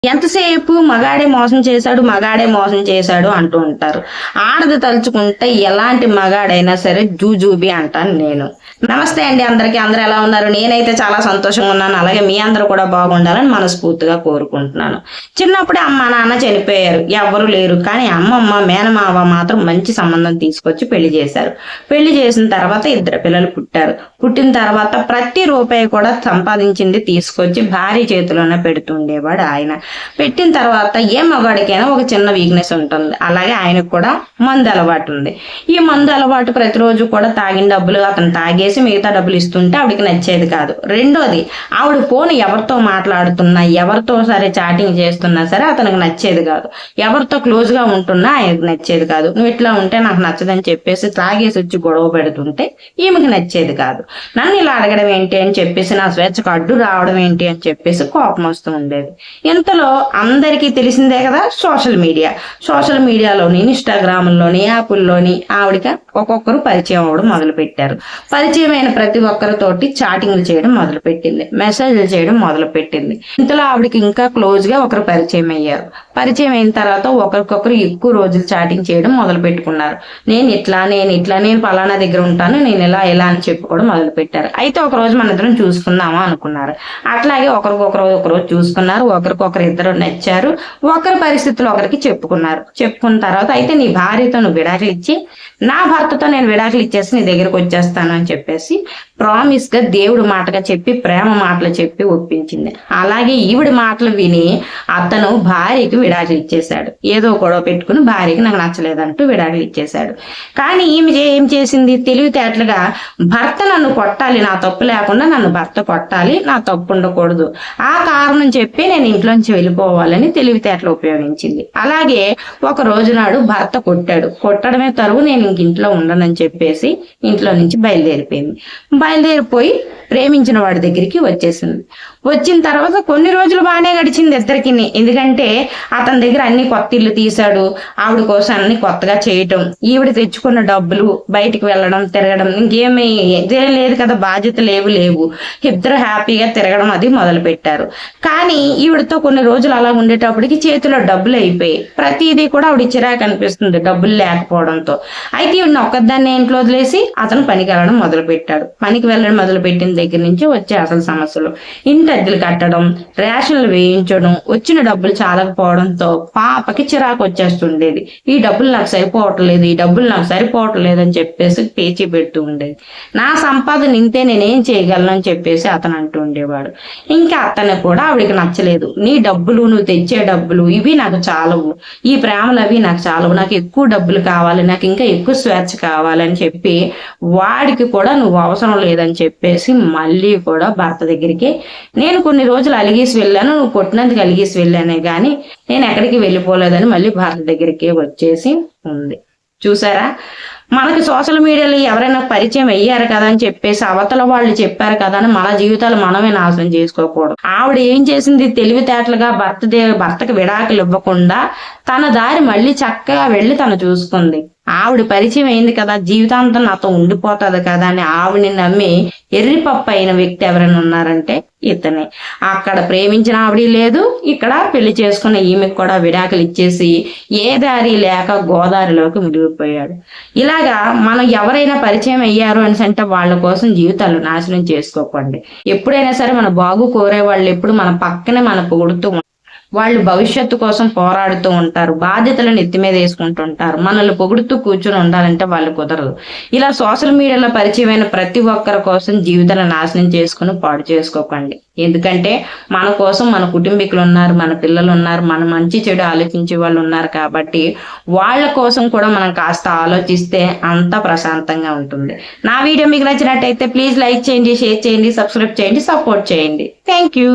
ఎంతసేపు మగాడే మోసం చేశాడు మగాడే మోసం చేశాడు అంటూ ఉంటారు. ఆడది తలుచుకుంటే ఎలాంటి మగాడైనా సరే జూజూబి అంటాను నేను. నమస్తే అండి అందరికీ. అందరూ ఎలా ఉన్నారు? నేనైతే చాలా సంతోషంగా ఉన్నాను. అలాగే మీ అందరూ కూడా బాగుండాలని మనస్ఫూర్తిగా కోరుకుంటున్నాను. చిన్నప్పుడే అమ్మ నాన్న చనిపోయారు, ఎవ్వరు లేరు. కానీ అమ్మమ్మ మేనమావ మాత్రం మంచి సంబంధం తీసుకొచ్చి పెళ్లి చేశారు. పెళ్లి చేసిన తర్వాత 2 పిల్లలు పుట్టారు. పుట్టిన తర్వాత ప్రతి రూపాయి కూడా సంపాదించింది తీసుకొచ్చి భార్య చేతిలోనే పెడుతుండేవాడు ఆయన. పెట్టిన తర్వాత ఏ మగాడికైనా ఒక చిన్న వీక్నెస్ ఉంటుంది. అలాగే ఆయనకు కూడా మందు అలవాటు ఉంది. ఈ మందు అలవాటు ప్రతిరోజు కూడా తాగిన డబ్బులు అతను తాగేసి మిగతా డబ్బులు ఇస్తుంటే ఆవిడకి నచ్చేది కాదు. రెండోది, ఆవిడ ఫోన్ ఎవరితో మాట్లాడుతున్నా, ఎవరితో సరే చాటింగ్ చేస్తున్నా సరే అతనికి నచ్చేది కాదు. ఎవరితో క్లోజ్ గా ఉంటున్నా ఆయనకు నచ్చేది కాదు. నువ్వు ఇట్లా ఉంటే నాకు నచ్చదని చెప్పేసి తాగేసి వచ్చి గొడవ పెడుతుంటే ఈమెకి నచ్చేది కాదు. నన్ను ఇలా అడగడం ఏంటి అని చెప్పేసి, నా స్వేచ్ఛకు అడ్డు రావడం ఏంటి అని చెప్పేసి కోపం వస్తూ ఉండేది. ఇంతలో అందరికీ తెలిసిందే కదా సోషల్ మీడియాలోని ఇన్స్టాగ్రామ్లోని యాప్ల్లోని ఆవిడకి ఒక్కొక్కరు పరిచయం అవ్వడం మొదలు పెట్టారు. పరిచయం అయిన ప్రతి ఒక్కరితోటి చాటింగ్లు చేయడం మొదలు పెట్టింది, మెసేజ్లు చేయడం మొదలు పెట్టింది. ఇంతలో ఆవిడకి ఇంకా క్లోజ్ గా ఒకరు పరిచయం అయ్యారు. పరిచయం అయిన తర్వాత ఒకరికొకరు ఎక్కువ రోజులు చాటింగ్ చేయడం మొదలు పెట్టుకున్నారు. నేను ఇట్లా నేను పలానా దగ్గర ఉంటాను, నేను ఇలా అని చెప్పుకోవడం మొదలు పెట్టారు. అయితే ఒక రోజు మన ఇద్దరం చూసుకుందామా అనుకున్నారు. అట్లాగే ఒకరోజు చూసుకున్నారు. ఒకరికొకరు ఇద్దరు నచ్చారు. ఒకరి పరిస్థితులు ఒకరికి చెప్పుకున్న తర్వాత అయితే నీ భార్యతో నువ్వు విడాకులు ఇచ్చి నా భర్తతో నేను విడాకులు ఇచ్చేసి నీ దగ్గరకు వచ్చేస్తాను అని చెప్పేసి ప్రామిస్ గా దేవుడి మాటగా చెప్పి ప్రేమ మాటలు చెప్పి ఒప్పించింది. అలాగే ఈవిడి మాటలు విని అతను భార్యకి విడాకులు ఇచ్చేశాడు. ఏదో గొడవ పెట్టుకుని భార్యకి నాకు నచ్చలేదంటూ విడాకులు ఇచ్చేశాడు. కానీ ఈమె ఏం చేసింది? తెలివితేటలుగా భర్త నన్ను కొట్టాలి, నా తప్పు లేకుండా నన్ను భర్త కొట్టాలి, నా తప్పు ఉండకూడదు, ఆ కారణం చెప్పి నేను ఇంట్లోంచి వెళ్ళిపోవాలని తెలివితేటలు ఉపయోగించింది. అలాగే ఒక రోజు నాడు భర్త కొట్టడమే తరువు నేను ఇంక ఇంట్లో ఉండనని చెప్పేసి ఇంట్లో నుంచి బయలుదేరిపోయి ప్రేమించిన వాడి దగ్గరికి వచ్చేసింది. వచ్చిన తర్వాత కొన్ని రోజులు బాగానే గడిచింది ఇద్దరికి. ఎందుకంటే అతని దగ్గర అన్ని కొత్త ఇల్లు తీశాడు, ఆవిడ కోసం అన్ని కొత్తగా చేయటం, ఈవిడ తెచ్చుకున్న డబ్బులు, బయటికి వెళ్ళడం తిరగడం, ఇంకేమీ ఇదేం లేదు కదా, బాధ్యతలు లేవు. ఇద్దరు హ్యాపీగా తిరగడం అది మొదలు పెట్టారు. కానీ ఈవిడతో కొన్ని రోజులు అలా ఉండేటప్పటికి చేతిలో డబ్బులు అయిపోయి ప్రతిదీ కూడా ఆవిడ చిరాకు అనిపిస్తుంది డబ్బులు లేకపోవడంతో. అయితే ఈవిడని ఒక్కదాన్ని ఇంట్లో వదిలేసి అతను పనికి వెళ్ళడం మొదలు పెట్టాడు. పనికి వెళ్ళడం మొదలు పెట్టిన దగ్గర నుంచి వచ్చే అసలు సమస్యలు, ఇంటి అద్దెలు కట్టడం, రేషన్లు వేయించడం, వచ్చిన డబ్బులు చాలకపోవడంతో పాపకి చిరాకు వచ్చేస్తుండేది. ఈ డబ్బులు నాకు సరిపోవట్లేదు అని చెప్పేసి పేచీ పెడుతూ ఉండేది. నా సంపాదన ఇంతే, నేనేం చేయగలను అని చెప్పేసి అతను అంటూ ఉండేవాడు. ఇంకా అతను కూడా ఆవిడికి నచ్చలేదు. నీ డబ్బులు, నువ్వు తెచ్చే డబ్బులు ఇవి నాకు చాలవు, ఈ ప్రేమలు అవి నాకు చాలవు, నాకు ఎక్కువ డబ్బులు కావాలి, నాకు ఇంకా ఎక్కువ స్వేచ్ఛ కావాలని చెప్పి వాడికి కూడా నువ్వు అవసరం లేదని చెప్పేసి మళ్ళీ కూడా భర్త దగ్గరికి, నేను కొన్ని రోజులు అలిగేసి వెళ్ళాను, నువ్వు కొట్టినందుకు అలిగేసి వెళ్ళానే గాని నేను ఎక్కడికి వెళ్ళిపోలేదని మళ్ళీ భర్త దగ్గరికి వచ్చేసి ఉంది. చూసారా, మనకి సోషల్ మీడియాలో ఎవరైనా పరిచయం అయ్యారు కదా అని చెప్పేసి అవతల వాళ్ళు చెప్పారు కదా అని మన జీవితాలు మనమే నాశనం చేసుకోకూడదు. ఆవిడ ఏం చేసింది? తెలివితేటలుగా భర్తకి విడాకులు ఇవ్వకుండా తన దారి మళ్ళీ చక్కగా వెళ్ళి తను చూసుకుంది. ఆవిడ పరిచయం అయింది కదా, జీవితాంతం నాతో ఉండిపోతుంది కదా అని ఆవిడని నమ్మి ఎర్రిపప్పు అయిన వ్యక్తి ఎవరైనా ఉన్నారంటే ఇతనే. అక్కడ ప్రేమించిన ఆవిడ లేదు, ఇక్కడ పెళ్లి చేసుకున్న ఈమెకు కూడా విడాకులు ఇచ్చేసి ఏ దారి లేక గోదావరిలోకి మునిగిపోయాడు. ఇలాగా మనం ఎవరైనా పరిచయం అయ్యారు అని అంటే వాళ్ళ కోసం జీవితాలు నాశనం చేసుకోకండి. ఎప్పుడైనా సరే మన బాగు కోరే వాళ్ళు ఎప్పుడు మన పక్కనే మన పొగుడుతూ వాళ్ళు భవిష్యత్తు కోసం పోరాడుతూ ఉంటారు, బాధ్యతలను ఎత్తి మీద వేసుకుంటుంటారు. మనల్ని పొగుడుతూ కూర్చొని ఉండాలంటే వాళ్ళు కుదరదు. ఇలా సోషల్ మీడియాలో పరిచయమైన ప్రతి ఒక్కరి కోసం జీవితాలను నాశనం చేసుకుని పాడు చేసుకోకండి. ఎందుకంటే మన కోసం మన కుటుంబీకులు ఉన్నారు, మన పిల్లలు ఉన్నారు, మన మంచి చెడు ఆలోచించే వాళ్ళు ఉన్నారు. కాబట్టి వాళ్ళ కోసం కూడా మనం కాస్త ఆలోచిస్తే అంతా ప్రశాంతంగా ఉంటుంది. నా వీడియో మీకు నచ్చినట్టయితే ప్లీజ్ లైక్ చేయండి, షేర్ చేయండి, సబ్స్క్రైబ్ చేయండి, సపోర్ట్ చేయండి. Thank you.